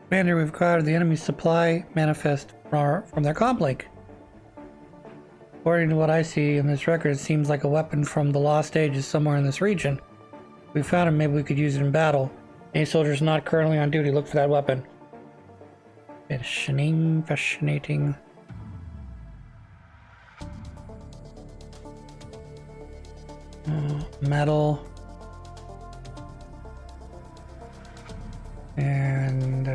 Commander, we've got the enemy's supply manifest from their comlink. According to what I see in this record, it seems like a weapon from the Lost Age is somewhere in this region. If we found it, maybe we could use it in battle. Any soldiers not currently on duty, look for that weapon. Fascinating. Metal. And,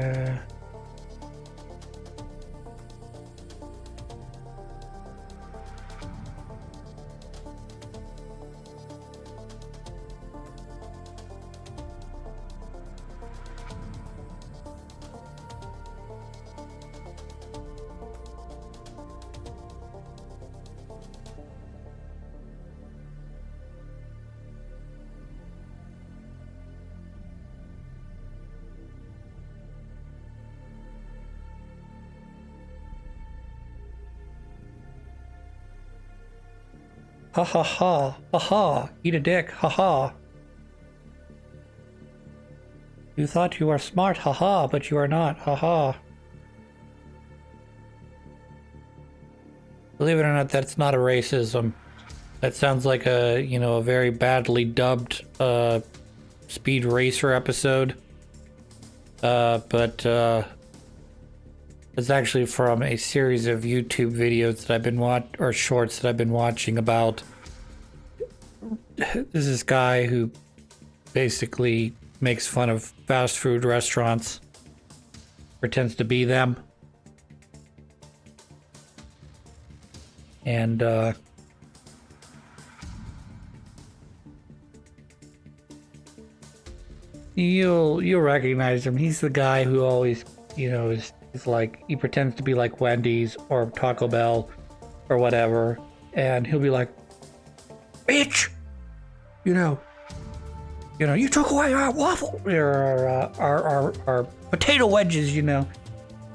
ha ha ha, ha ha, eat a dick, ha ha. You thought you were smart, ha ha, but you are not, ha ha. Believe it or not, that's not a racism. That sounds like a, you know, a very badly dubbed, Speed Racer episode. But it's actually from a series of YouTube videos that I've been or shorts that I've been watching about. There's this guy who basically makes fun of fast food restaurants, pretends to be them, and you'll recognize him. He's the guy who always, you know, is like, he pretends to be like Wendy's or Taco Bell or whatever, and he'll be like, bitch, you know, you took away our waffle or our potato wedges, you know,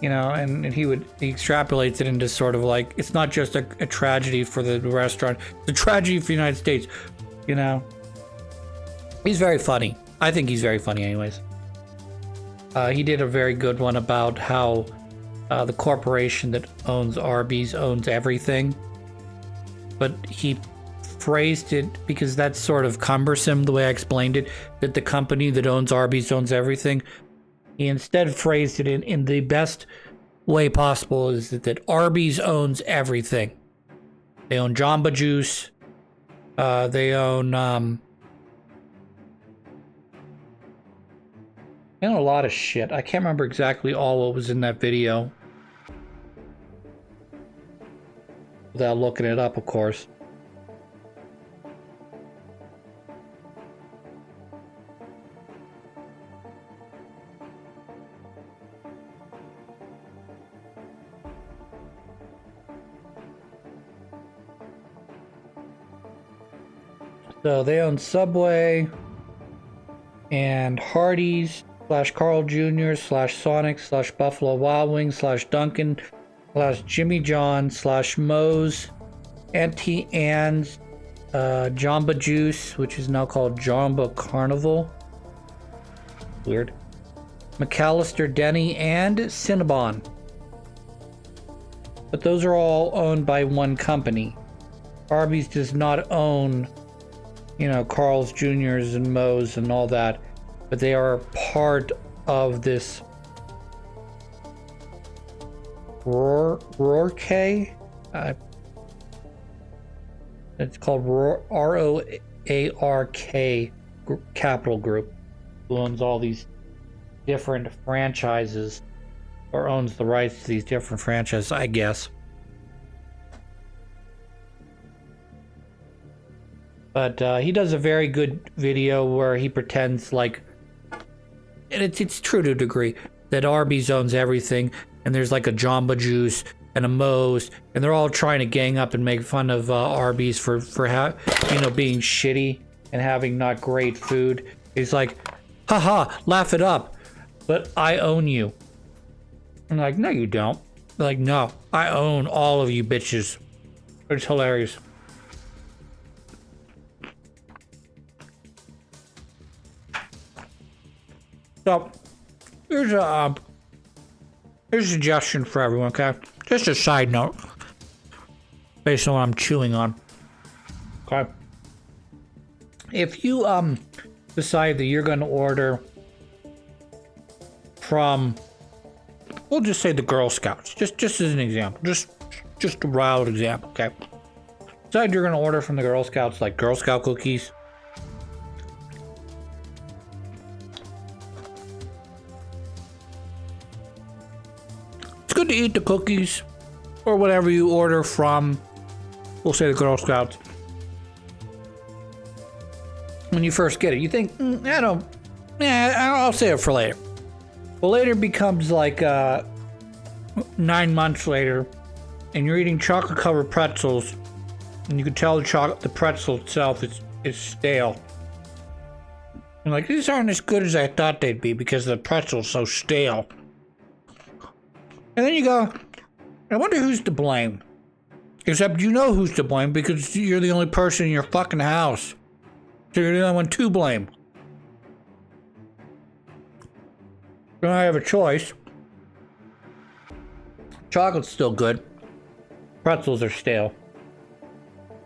and he extrapolates it into sort of like, it's not just a tragedy for the restaurant, it's a tragedy for the United States, you know. He's very funny. I think he's very funny anyways. He did a very good one about how the corporation that owns Arby's owns everything. But he phrased it, because that's sort of cumbersome the way I explained it, that the company that owns Arby's owns everything. He instead phrased it in the best way possible, is that Arby's owns everything. They own Jamba Juice. They own a lot of shit. I can't remember exactly all what was in that video without looking it up, of course. So they own Subway and Hardee's / Carl Jr. / Sonic / Buffalo Wild Wings / Dunkin' / Jimmy John / Moe's, Auntie Anne's, Jamba Juice, which is now called Jamba Carnival. Weird. McAllister Denny and Cinnabon. But those are all owned by one company. Arby's does not own, you know, Carl's Jr.'s and Moe's and all that, but they are part of this Roark. It's called Roark Capital Group, who owns all these different franchises, or owns the rights to these different franchises, I guess. But he does a very good video where he pretends like, and it's true to a degree, that Arby's owns everything, and there's like a Jamba Juice and a Moe's, and they're all trying to gang up and make fun of Arby's for being shitty and having not great food. He's like, haha, laugh it up, but I own you. I'm like, no you don't. They're like, no, I own all of you bitches. It's hilarious. So, here's a Here's a suggestion for everyone, okay? Just a side note. Based on what I'm chewing on. Okay. If you decide that you're going to order from, we'll just say the Girl Scouts, just as an example, just a wild example, okay? Decide you're going to order from the Girl Scouts, like Girl Scout cookies. It's good to eat the cookies or whatever you order from, we'll say the Girl Scouts. When you first get it, you think, I'll save it for later. Well, later becomes like 9 months later, and you're eating chocolate-covered pretzels, and you can tell the pretzel itself is stale. I'm like, these aren't as good as I thought they'd be because the pretzel's so stale. And then you go, I wonder who's to blame. Except you know who's to blame because you're the only person in your fucking house. So you're the only one to blame. Then I have a choice. Chocolate's still good. Pretzels are stale.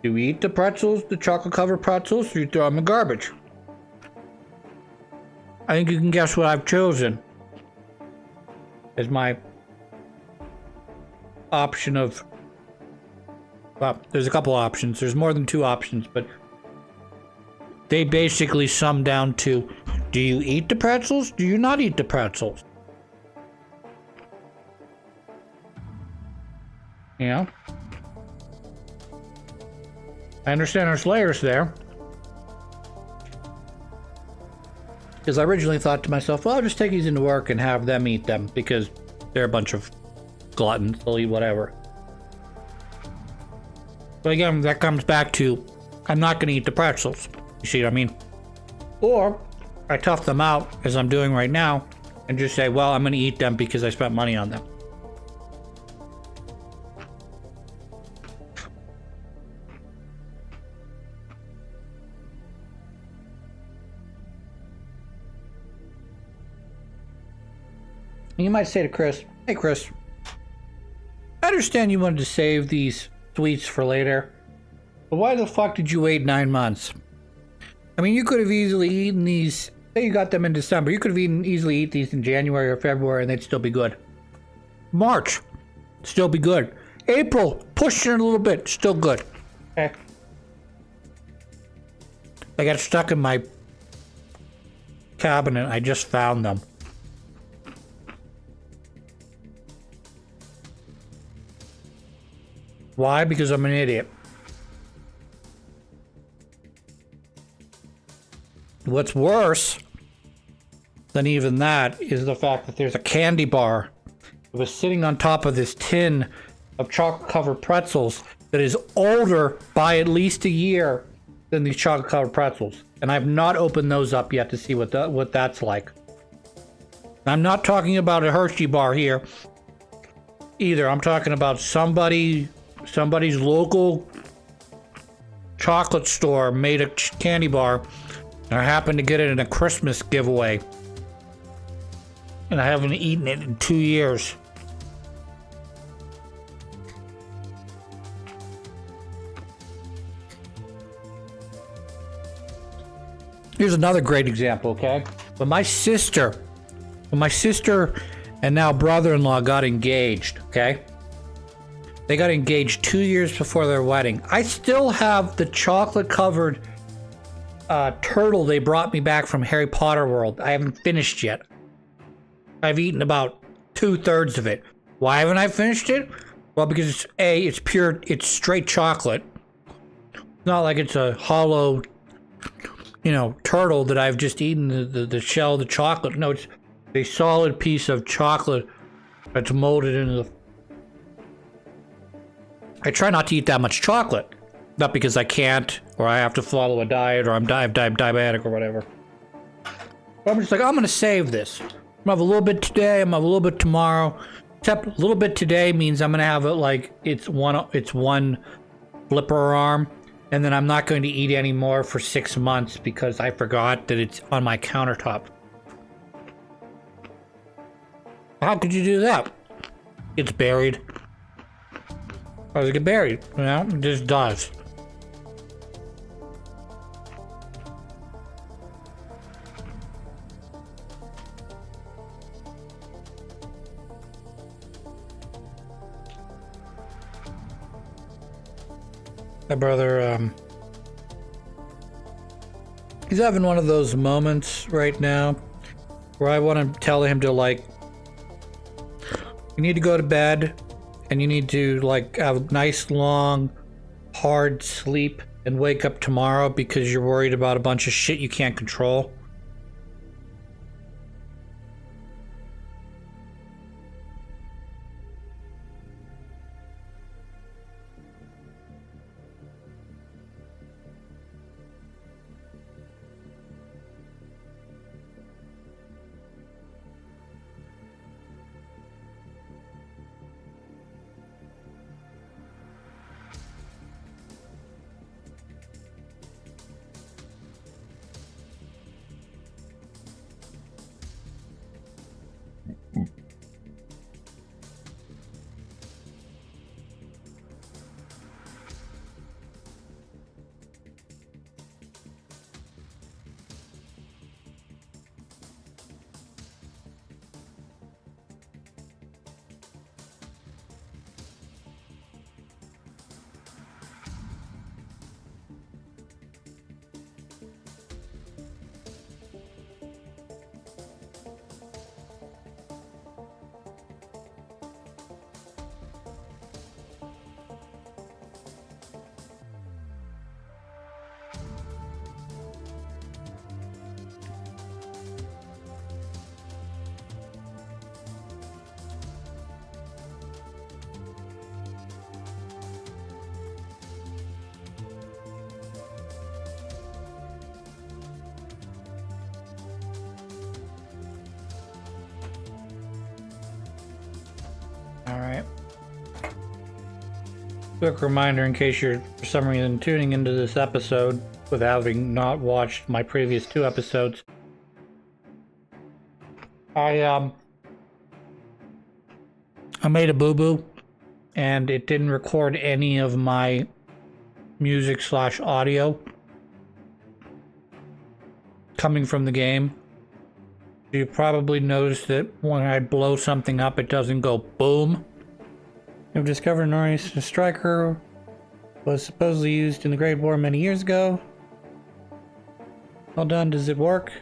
Do we eat the pretzels, the chocolate-covered pretzels, or you throw them in garbage? I think you can guess what I've chosen as my option of... Well, there's a couple options. There's more than 2 options, but they basically sum down to, do you eat the pretzels? Do you not eat the pretzels? You know? I understand there's layers there. Because I originally thought to myself, well, I'll just take these into work and have them eat them because they're a bunch of gluttons. They'll eat whatever. But again, that comes back to, I'm not going to eat the pretzels. You see what I mean? Or I tough them out, as I'm doing right now, and just say, well, I'm going to eat them because I spent money on them. You might say to Chris, hey Chris, I understand you wanted to save these sweets for later, but why the fuck did you wait 9 months? I mean, you could have easily eaten these, say you got them in December, you could have easily eat these in January or February and they'd still be good. March, still be good. April, push it a little bit, still good. Okay. They got stuck in my cabinet, I just found them. Why? Because I'm an idiot. What's worse than even that is the fact that there's a candy bar that was sitting on top of this tin of chocolate-covered pretzels that is older by at least a year than these chocolate-covered pretzels. And I've not opened those up yet to see what that's like. I'm not talking about a Hershey bar here either. I'm talking about somebody's local chocolate store made a candy bar, and I happened to get it in a Christmas giveaway, and I haven't eaten it in 2 years. Here's another great example, okay? When my sister and now brother-in-law got engaged, okay? They got engaged 2 years before their wedding. I still have the chocolate-covered turtle they brought me back from Harry Potter World. I haven't finished yet. I've eaten about 2/3 of it. Why haven't I finished it? Well, because it's pure, it's straight chocolate. It's not like it's a hollow, turtle that I've just eaten the shell of the chocolate. No, it's a solid piece of chocolate that's molded into the... I try not to eat that much chocolate. Not because I can't, or I have to follow a diet, or I'm diabetic, or whatever. But I'm just like, I'm going to save this. I'm going to have a little bit today, I'm going to have a little bit tomorrow. Except a little bit today means I'm going to have it like it's one flipper arm. And then I'm not going to eat any more for 6 months because I forgot that it's on my countertop. How could you do that? gets buried. Or does it get buried? You know, it just does. My brother, he's having one of those moments right now where I want to tell him to, like, you need to go to bed and you need to, like, have a nice, long, hard sleep and wake up tomorrow because you're worried about a bunch of shit you can't control. Alright. Quick reminder in case you're for some reason tuning into this episode with having not watched my previous 2 episodes. I made a boo-boo and it didn't record any of my music / audio coming from the game. You probably noticed that when I blow something up, it doesn't go boom. I've discovered Norris Striker was supposedly used in the Great War many years ago. Well done, does it work?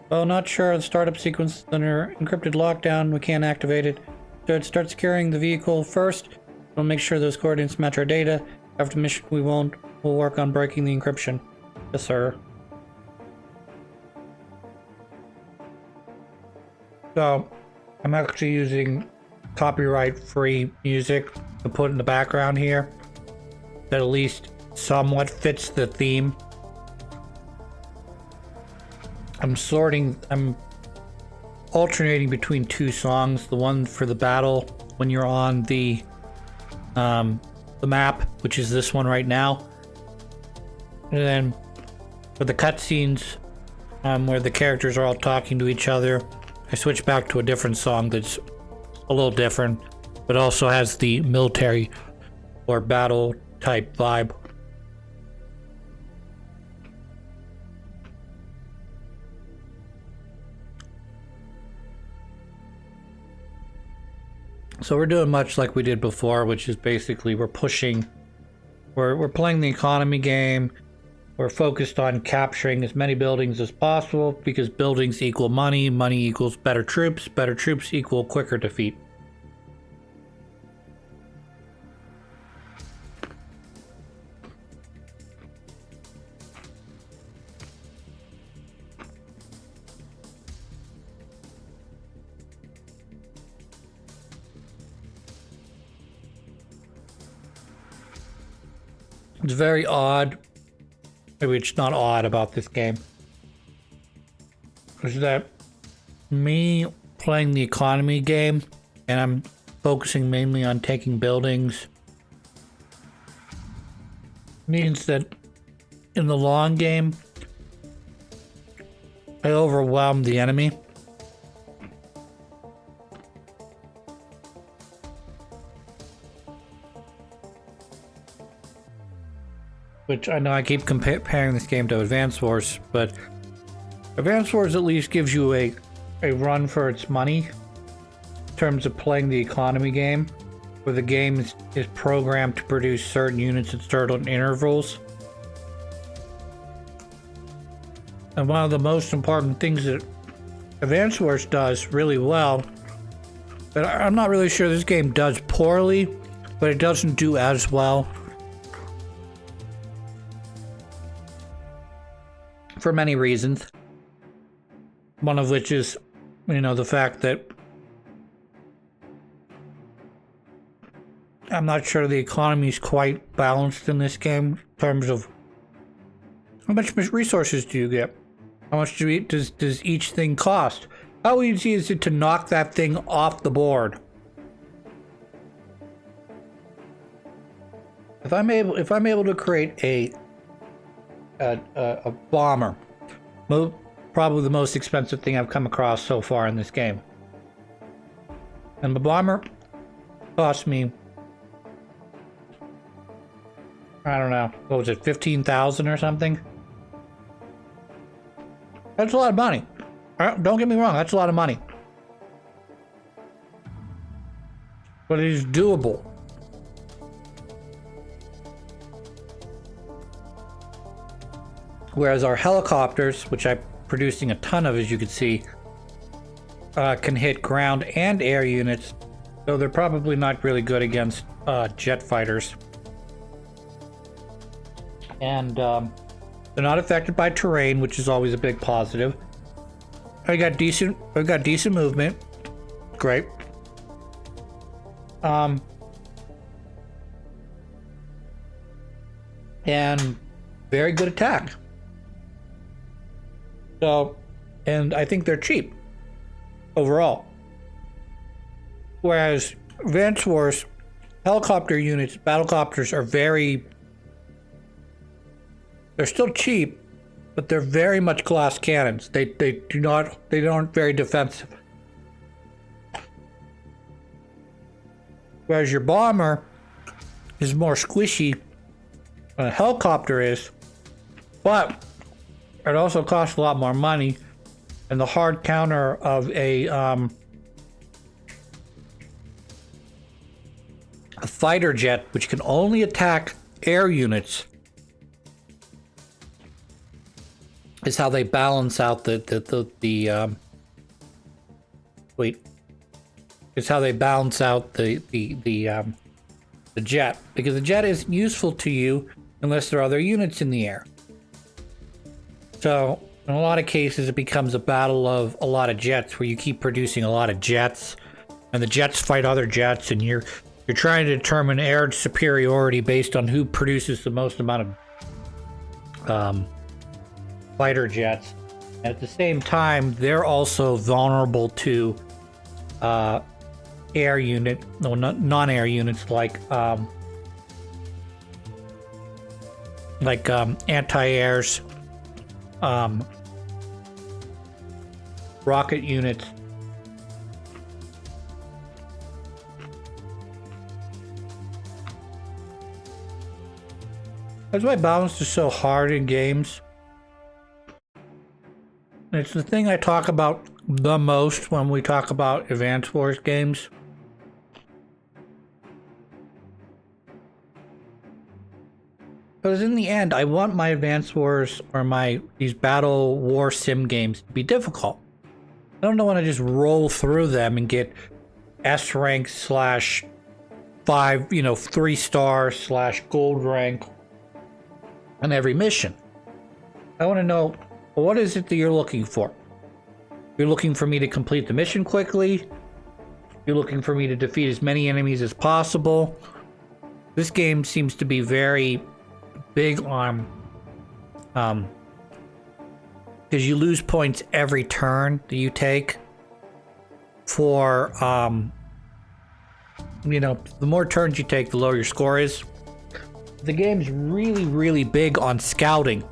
Well, not sure. The startup sequence is under encrypted lockdown. We can't activate it. So start securing the vehicle first. We'll make sure those coordinates match our data. After mission, we won't. We'll work on breaking the encryption. Yes, sir. So, I'm actually using copyright-free music to put in the background here that at least somewhat fits the theme. I'm alternating between 2 songs. The one for the battle when you're on the map, which is this one right now. And then for the cutscenes, where the characters are all talking to each other, I switch back to a different song that's a little different, but also has the military or battle type vibe. So we're doing much like we did before, which is basically we're playing the economy game. We're focused on capturing as many buildings as possible because buildings equal money, money equals better troops equal quicker defeat. It's very odd. Maybe it's not odd about this game. Is that me playing the economy game and I'm focusing mainly on taking buildings means that in the long game I overwhelm the enemy. which I know I keep comparing this game to Advance Wars, but Advance Wars at least gives you a run for its money in terms of playing the economy game, where the game is programmed to produce certain units at certain intervals. And one of the most important things that Advance Wars does really well, but I'm not really sure this game does poorly, but it doesn't do as well for many reasons. One of which is, the fact that I'm not sure the economy is quite balanced in this game in terms of how much resources do you get? How much does each thing cost? How easy is it to knock that thing off the board? If I'm able to create a bomber, probably the most expensive thing I've come across so far in this game, and the bomber cost me, I don't know, what was it, 15,000 or something? That's a lot of money. Don't get me wrong, that's a lot of money. But it is doable. Whereas our helicopters, which I'm producing a ton of, as you can see, can hit ground and air units, so they're probably not really good against jet fighters. And they're not affected by terrain, which is always a big positive. I got decent movement. Great. And very good attack. So, and I think they're cheap overall. Whereas Advance Wars helicopter units, battlecopters are they're still cheap, but they're very much glass cannons. They aren't very defensive. Whereas your bomber is more squishy than a helicopter is, but it also costs a lot more money, and the hard counter of a fighter jet, which can only attack air units, is how they balance out the jet, because the jet isn't useful to you unless there are other units in the air. So in a lot of cases, it becomes a battle of a lot of jets, where you keep producing a lot of jets, and the jets fight other jets, and you're trying to determine air superiority based on who produces the most amount of fighter jets. And at the same time, they're also vulnerable to air unit, no, non-air units like anti-airs, rocket units. That's why balance is so hard in games. It's the thing I talk about the most when we talk about Advance Wars games. Because in the end, I want my Advance Wars or these battle war sim games to be difficult. I don't want to just roll through them and get S rank /5, 3-star / gold rank on every mission. I want to know, what is it that you're looking for? You're looking for me to complete the mission quickly. You're looking for me to defeat as many enemies as possible. This game seems to be very big on, because you lose points every turn that you take. For, the more turns you take, the lower your score is. The game's really, really big on scouting.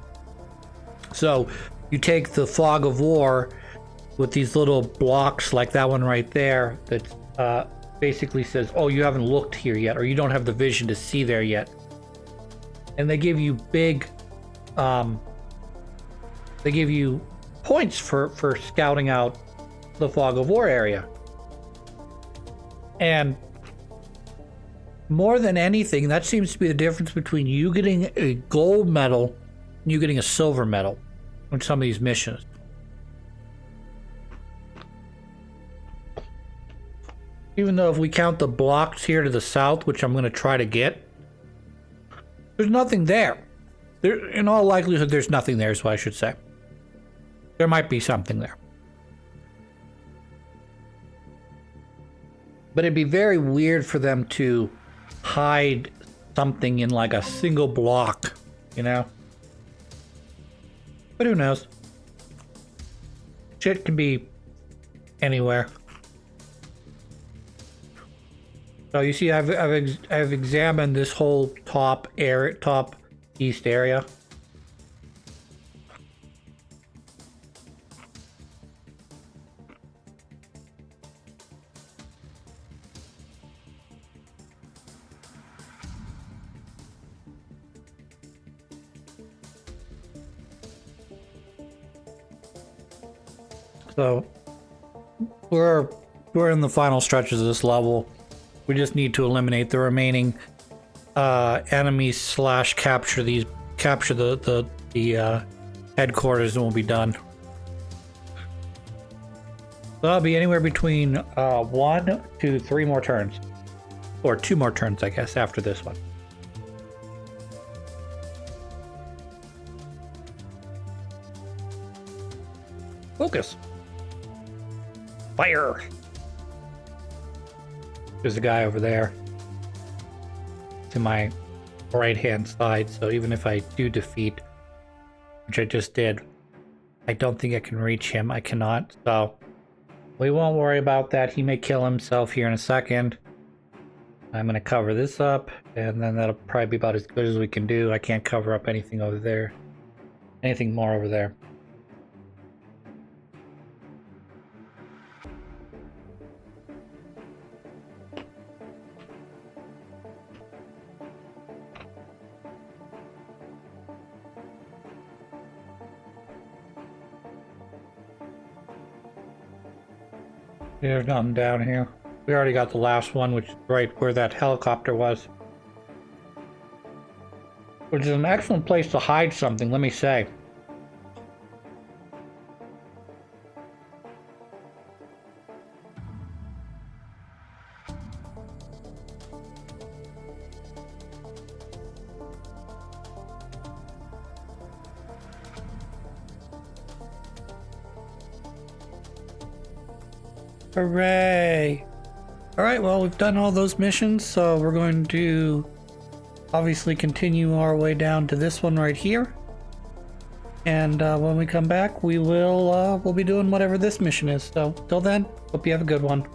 So you take the fog of war with these little blocks like that one right there that basically says, oh, you haven't looked here yet, or you don't have the vision to see there yet. and they give you big, they give you points for scouting out the fog of war area. And more than anything, that seems to be the difference between you getting a gold medal and you getting a silver medal on some of these missions. Even though if we count the blocks here to the south, which I'm going to try to get, there's nothing there. In all likelihood, there's nothing there, is what I should say. There might be something there. But it'd be very weird for them to hide something in like a single block, you know? But who knows? Shit can be anywhere. So you see, I've examined this whole top east area. So we're in the final stretches of this level. We just need to eliminate the remaining enemies / capture the headquarters, and we'll be done. So that'll be anywhere between 1 to 3 more turns, or 2 more turns, I guess, after this one. Focus. Fire. There's a guy over there to my right hand side, so even if I do defeat, which I just did, I don't think I can reach him. I cannot, so we won't worry about that. He may kill himself here in a second. I'm going to cover this up, and then that'll probably be about as good as we can do. I can't cover up anything over there, anything more over there. There's nothing down here. We already got the last one, which is right where that helicopter was. Which is an excellent place to hide something, let me say. Hooray! Alright, well, we've done all those missions, so we're going to obviously continue our way down to this one right here. And when we come back, we'll be doing whatever this mission is. So, till then, hope you have a good one.